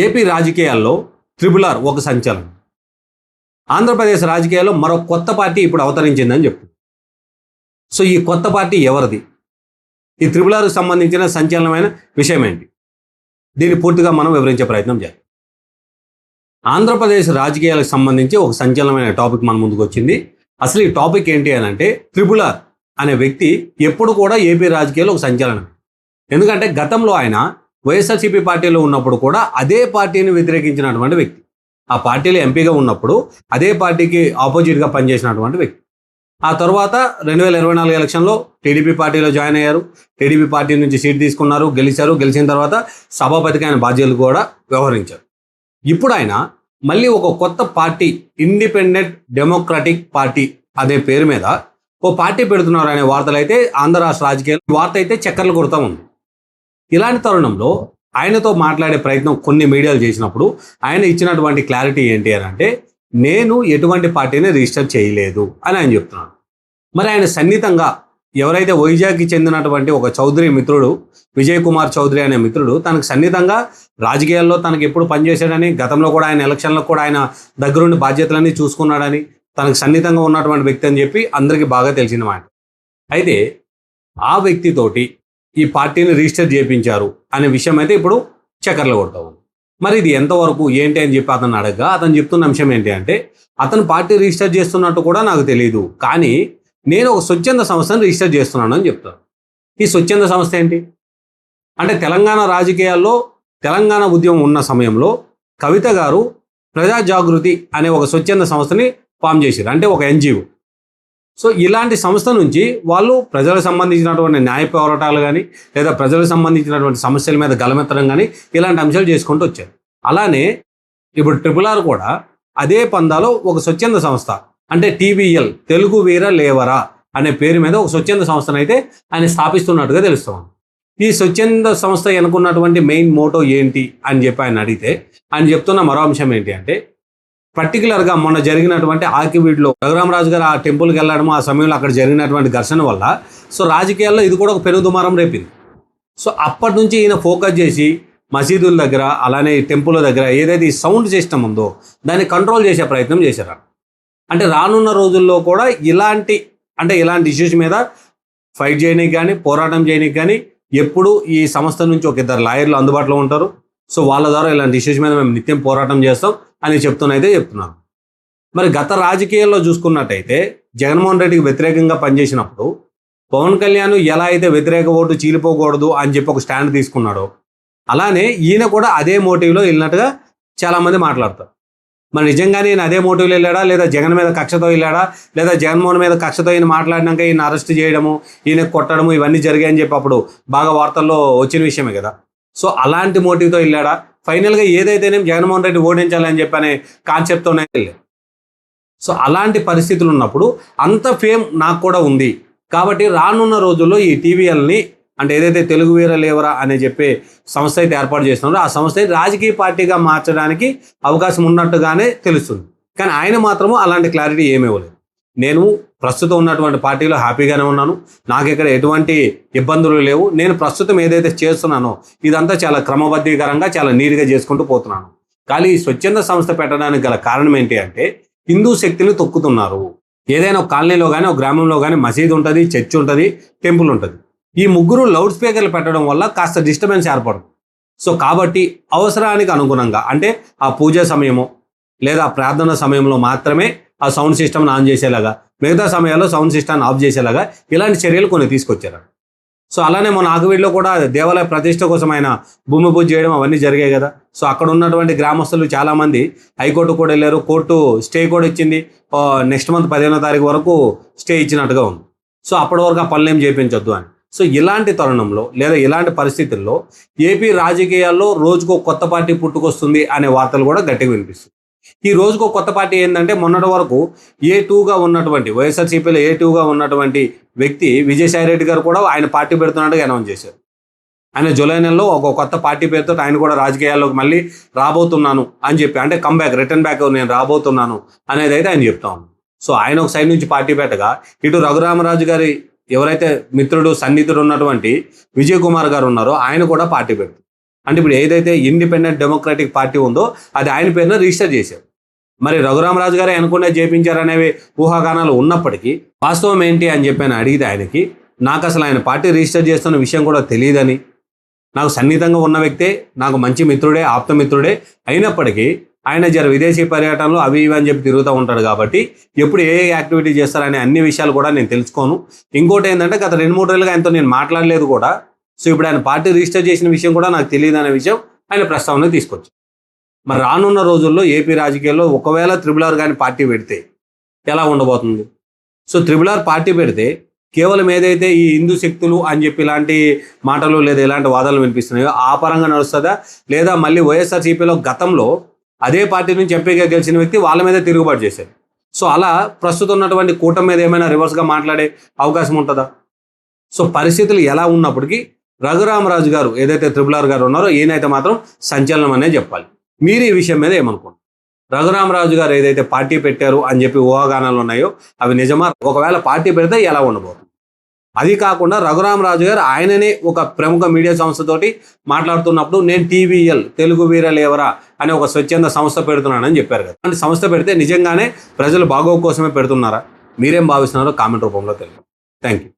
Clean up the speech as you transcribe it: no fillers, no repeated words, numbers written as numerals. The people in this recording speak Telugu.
ఏపీ రాజకీయాల్లో ట్రిపుల్ ఆర్ ఒక సంచలనం. ఆంధ్రప్రదేశ్ రాజకీయాల్లో మరో కొత్త పార్టీ ఇప్పుడు అవతరించిందని చెప్తుంది. సో ఈ కొత్త పార్టీ ఎవరిది? ఈ ట్రిపుల్ ఆర్కి సంబంధించిన సంచలనమైన విషయం ఏంటి? దీన్ని పూర్తిగా మనం వివరించే ప్రయత్నం చేయాలి. ఆంధ్రప్రదేశ్ రాజకీయాలకు సంబంధించి ఒక సంచలనమైన టాపిక్ మన ముందుకు వచ్చింది. అసలు ఈ టాపిక్ ఏంటి అని అంటే, ట్రిపుల్ ఆర్ అనే వ్యక్తి ఎప్పుడు కూడా ఏపీ రాజకీయాల్లో ఒక సంచలనం. ఎందుకంటే గతంలో ఆయన వైఎస్ఆర్సీపీ పార్టీలో ఉన్నప్పుడు కూడా అదే పార్టీని వ్యతిరేకించినటువంటి వ్యక్తి. ఆ పార్టీలో ఎంపీగా ఉన్నప్పుడు అదే పార్టీకి ఆపోజిట్గా పనిచేసినటువంటి వ్యక్తి. ఆ తర్వాత 2024 ఎలక్షన్లో టీడీపీ పార్టీలో జాయిన్ అయ్యారు. టీడీపీ పార్టీ నుంచి సీట్ తీసుకున్నారు, గెలిచారు. గెలిచిన తర్వాత సభాపతికి ఆయన బాధ్యతలు కూడా వ్యవహరించారు. ఇప్పుడు ఆయన మళ్ళీ ఒక కొత్త పార్టీ, ఇండిపెండెంట్ డెమోక్రటిక్ పార్టీ అనే పేరు మీద ఓ పార్టీ పెడుతున్నారు అనే వార్తలు అయితే ఆంధ్ర రాష్ట్ర రాజకీయాలు వార్త అయితే చక్కర్లు కొడుతూ ఉంది. ఇలాంటి తరుణంలో ఆయనతో మాట్లాడే ప్రయత్నం కొన్ని మీడియాలు చేసినప్పుడు ఆయన ఇచ్చినటువంటి క్లారిటీ ఏంటి అని అంటే, నేను ఎటువంటి పార్టీని రిజిస్టర్ చేయలేదు అని ఆయన చెప్తున్నాడు. మరి ఆయన సన్నిహితంగా ఎవరైతే వైజాగ్కి చెందినటువంటి ఒక చౌదరి మిత్రుడు, విజయ్ కుమార్ చౌదరి అనే మిత్రుడు, తనకు సన్నిహితంగా రాజకీయాల్లో తనకు ఎప్పుడు పనిచేశాడని, గతంలో కూడా ఆయన ఎలక్షన్లకు కూడా ఆయన దగ్గరుండి బాధ్యతలన్నీ చూసుకున్నాడని, తనకు సన్నిహితంగా ఉన్నటువంటి వ్యక్తి అని చెప్పి అందరికీ బాగా తెలిసిన మాట. అయితే ఆ వ్యక్తితోటి ఈ పార్టీని రిజిస్టర్ చేయించారు అనే విషయం అయితే ఇప్పుడు చక్కర్లు కొడతా ఉంది. మరి ఇది ఎంతవరకు ఏంటి అని చెప్పి అతను అడగగా అతను చెప్తున్న అంశం ఏంటి అంటే, అతను పార్టీ రిజిస్టర్ చేస్తున్నట్టు కూడా నాకు తెలియదు, కానీ నేను ఒక స్వచ్ఛంద సంస్థను రిజిస్టర్ చేస్తున్నాను అని చెప్తాను. ఈ స్వచ్ఛంద సంస్థ ఏంటి అంటే, తెలంగాణ రాజకీయాల్లో తెలంగాణ ఉద్యమం ఉన్న సమయంలో కవిత గారు ప్రజా జాగృతి అనే ఒక స్వచ్ఛంద సంస్థని ఫామ్ చేశారు, అంటే ఒక ఎన్జిఓ. సో ఇలాంటి సంస్థ నుంచి వాళ్ళు ప్రజలకు సంబంధించినటువంటి న్యాయ పోరాటాలు కానీ, లేదా ప్రజలకు సంబంధించినటువంటి సమస్యల మీద గలమెత్తడం కానీ, ఇలాంటి అంశాలు చేసుకుంటూ వచ్చారు. అలానే ఇప్పుడు ట్రిపుల్ ఆర్ కూడా అదే పందాలో ఒక స్వచ్ఛంద సంస్థ, అంటే TVL, తెలుగు వీర లేవరా అనే పేరు మీద ఒక స్వచ్ఛంద సంస్థను అయితే ఆయన స్థాపిస్తున్నట్టుగా తెలుస్తుంది. ఈ స్వచ్ఛంద సంస్థ ఎన్నుకున్నటువంటి మెయిన్ మోటో ఏంటి అని చెప్పి ఆయన అడిగితే, ఆయన చెప్తున్న మరో అంశం ఏంటి అంటే, పర్టికులర్గా మొన్న జరిగినటువంటి ఆకివీడ్లో రఘురామరాజు గారు ఆ టెంపుల్కి వెళ్ళడము, ఆ సమయంలో అక్కడ జరిగినటువంటి ఘర్షణ వల్ల సో రాజకీయాల్లో ఇది కూడా ఒక పెనుదుమారం రేపింది. సో అప్పటి నుంచి ఈయన ఫోకస్ చేసి మసీదుల దగ్గర, అలానే టెంపుల్ దగ్గర ఏదైతే ఈ సౌండ్ సిస్టమ్ ఉందో దాన్ని కంట్రోల్ చేసే ప్రయత్నం చేశారు. అంటే రానున్న రోజుల్లో కూడా ఇలాంటి ఇష్యూస్ మీద ఫైట్ చేయడానికి కానీ, పోరాటం చేయడానికి కానీ ఎప్పుడు ఈ సంస్థ నుంచి ఒక ఇద్దరు లాయర్లు అందుబాటులో ఉంటారు. సో వాళ్ళ ద్వారా ఇలాంటి ఇష్యూస్ మీద మేము నిత్యం పోరాటం చేస్తాం అని చెప్తున్నాను. మరి గత రాజకీయాల్లో చూసుకున్నట్టయితే జగన్మోహన్ రెడ్డికి వ్యతిరేకంగా పనిచేసినప్పుడు పవన్ కళ్యాణ్ ఎలా అయితే వ్యతిరేక ఓటు చీలిపోకూడదు అని చెప్పి ఒక స్టాండ్ తీసుకున్నాడో, అలానే ఈయన కూడా అదే మోటివ్లో వెళ్ళినట్టుగా చాలామంది మాట్లాడతారు. మరి నిజంగానే ఈయన అదే మోటివ్లో వెళ్ళాడా, లేదా జగన్ మీద కక్షతో వెళ్ళాడా, లేదా జగన్మోహన్ మీద కక్షతో ఈయన మాట్లాడినాక ఈయన అరెస్ట్ చేయడము, ఈయన కొట్టడము ఇవన్నీ జరిగాయని చెప్పి అప్పుడు బాగా వార్తల్లో వచ్చిన విషయమే కదా. సో అలాంటి మోటివ్తో వెళ్ళాడా, ఫైనల్గా ఏదైతేనే జగన్మోహన్ రెడ్డి ఓడించాలని చెప్పి అనే కాన్సెప్ట్తోనే వెళ్ళాడు. సో అలాంటి పరిస్థితులు ఉన్నప్పుడు అంత ఫేమ్ నాకు కూడా ఉంది కాబట్టి రానున్న రోజుల్లో ఈ TVLని, అంటే ఏదైతే తెలుగు వీర లేవరా అని చెప్పే సంస్థ అయితే ఏర్పాటు చేస్తున్నారో ఆ సంస్థ రాజకీయ పార్టీగా మార్చడానికి అవకాశం ఉన్నట్టుగానే తెలుస్తుంది. కానీ ఆయన మాత్రము అలాంటి క్లారిటీ ఏమీ ఇవ్వలేదు. నేను ప్రస్తుతం ఉన్నటువంటి పార్టీలో హ్యాపీగానే ఉన్నాను, నాకు ఇక్కడ ఎటువంటి ఇబ్బందులు లేవు, నేను ప్రస్తుతం ఏదైతే చేస్తున్నానో ఇదంతా చాలా క్రమబద్ధీకరంగా చాలా నీట్గా చేసుకుంటూ పోతున్నాను. కానీ ఈ స్వచ్ఛంద సంస్థ పెట్టడానికి గల కారణం ఏంటి అంటే, హిందూ శక్తిని తొక్కుతున్నారు. ఏదైనా ఒక కాలనీలో కానీ, ఒక గ్రామంలో కానీ మసీదు ఉంటుంది, చర్చ్ ఉంటుంది, టెంపుల్ ఉంటుంది. ఈ ముగ్గురు లౌడ్ స్పీకర్లు పెట్టడం వల్ల కాస్త డిస్టర్బెన్స్ ఏర్పడుతుంది. సో కాబట్టి అవసరానికి అనుగుణంగా, అంటే ఆ పూజ సమయమో లేదా ప్రార్థన సమయంలో మాత్రమే ఆ సౌండ్ సిస్టమ్ని ఆన్ చేసేలాగా, మిగతా సమయాల్లో సౌండ్ సిస్టమ్ని ఆఫ్ చేసేలాగా ఇలాంటి చర్యలు కొన్ని తీసుకొచ్చారు. సో అలానే మన ఆకువీడులో కూడా దేవాలయ ప్రతిష్ట కోసం ఆయన భూమి పూజ చేయడం అవన్నీ జరిగాయి కదా. సో అక్కడ ఉన్నటువంటి గ్రామస్తులు చాలామంది హైకోర్టు కూడా వెళ్ళారు, కోర్టు స్టే కూడా ఇచ్చింది. నెక్స్ట్ మంత్ 15వ తారీఖు వరకు స్టే ఇచ్చినట్టుగా ఉంది. సో అప్పటి వరకు ఆ పనులు ఏం చేయించొద్దు అని. సో ఇలాంటి తరుణంలో లేదా ఇలాంటి పరిస్థితుల్లో ఏపీ రాజకీయాల్లో రోజుకో కొత్త పార్టీ పుట్టుకొస్తుంది అనే వార్తలు కూడా గట్టిగా వినిపిస్తుంది. ఈ రోజుకో కొత్త పార్టీ ఏంటంటే, మొన్నటి వరకు A2గా ఉన్నటువంటి వైఎస్ఆర్సీపీలో A2గా ఉన్నటువంటి వ్యక్తి విజయసాయి రెడ్డి గారు కూడా ఆయన పార్టీ పెడుతున్నట్టుగా అనౌన్స్ చేశారు. ఆయన జూలై నెలలో ఒక కొత్త పార్టీ పేరుతో ఆయన కూడా రాజకీయాల్లోకి మళ్ళీ రాబోతున్నాను అని చెప్పి, అంటే రిటర్న్ బ్యాక్ నేను రాబోతున్నాను అనేది అయితే ఆయన చెప్తా ఉన్నాను. సో ఆయన ఒక సైడ్ నుంచి పార్టీ పెట్టగా, ఇటు రఘురామరాజు గారి ఎవరైతే మిత్రుడు సన్నిహితుడు ఉన్నటువంటి విజయ్ కుమార్ గారు ఉన్నారో ఆయన కూడా పార్టీ పెడుతుంది. అంటే ఇప్పుడు ఏదైతే ఇండిపెండెంట్ డెమోక్రటిక్ పార్టీ ఉందో అది ఆయన పేరున రిజిస్టర్ చేశారు. మరి రఘురామరాజు గారే అనుకునే చేపించారనేవి ఊహాగానాలు ఉన్నప్పటికీ వాస్తవం ఏంటి అని చెప్పి అడిగితే ఆయనకి నాకు అసలు ఆయన పార్టీ రిజిస్టర్ చేస్తున్న విషయం కూడా తెలియదని, నాకు సన్నిహితంగా ఉన్న వ్యక్తే, నాకు మంచి మిత్రుడే, ఆప్తమిత్రుడే అయినప్పటికీ ఆయన విదేశీ పర్యటనలు అవి ఇవి అని చెప్పి తిరుగుతూ ఉంటాడు కాబట్టి ఎప్పుడు ఏ యాక్టివిటీ చేస్తారనే అన్ని విషయాలు కూడా నేను తెలుసుకోను. ఇంకోటి ఏంటంటే గత 2-3 రోజులుగా ఆయనతో నేను మాట్లాడలేదు కూడా. సో ఇప్పుడు ఆయన పార్టీ రిజిస్టర్ చేసిన విషయం కూడా నాకు తెలియదు అనే విషయం ఆయన ప్రస్తావన తీసుకొచ్చారు. మరి రానున్న రోజుల్లో ఏపీ రాజకీయాల్లో ఒకవేళ త్రిబుల్ ఆర్ కానీ పార్టీ పెడితే ఎలా ఉండబోతుంది? సో త్రిబుల్ ఆర్ పార్టీ పెడితే కేవలం ఏదైతే ఈ హిందూ శక్తులు అని చెప్పి ఇలాంటి మాటలు లేదా ఇలాంటి వాదనలు వినిపిస్తున్నాయో ఆ పరంగా నడుస్తుందా, లేదా మళ్ళీ వైఎస్ఆర్సీపీలో గతంలో అదే పార్టీ నుంచి ఎంపీగా గెలిచిన వ్యక్తి వాళ్ళ మీద తిరుగుబాటు చేశారు. సో అలా ప్రస్తుతం ఉన్నటువంటి కూటమి మీద ఏమైనా రివర్స్గా మాట్లాడే అవకాశం ఉంటుందా? సో పరిస్థితులు ఎలా ఉన్నప్పటికీ రఘురామరాజు గారు ఏదైతే త్రిబుల్ ఆర్ గారు ఉన్నారో ఈయనైతే మాత్రం సంచలనం అనే చెప్పాలి. మీరు ఈ విషయం మీద ఏమనుకుంటారు? రఘురామరాజు గారు ఏదైతే పార్టీ పెట్టారు అని చెప్పి ఊహాగానాలు ఉన్నాయో అవి నిజమా? ఒకవేళ పార్టీ పెడితే ఎలా ఉండబోతుంది? అది కాకుండా రఘురామరాజు గారు ఆయననే ఒక ప్రముఖ మీడియా సంస్థతోటి మాట్లాడుతున్నప్పుడు నేను TVL తెలుగు వీరలేవరా అనే ఒక స్వచ్ఛంద సంస్థ పెడుతున్నానని చెప్పారు కదా. అంటే సంస్థ పెడితే నిజంగానే ప్రజలు బాగోగు కోసమే పెడుతున్నారా? మీరేం భావిస్తున్నారో కామెంట్ రూపంలో తెలియదు. Thank you.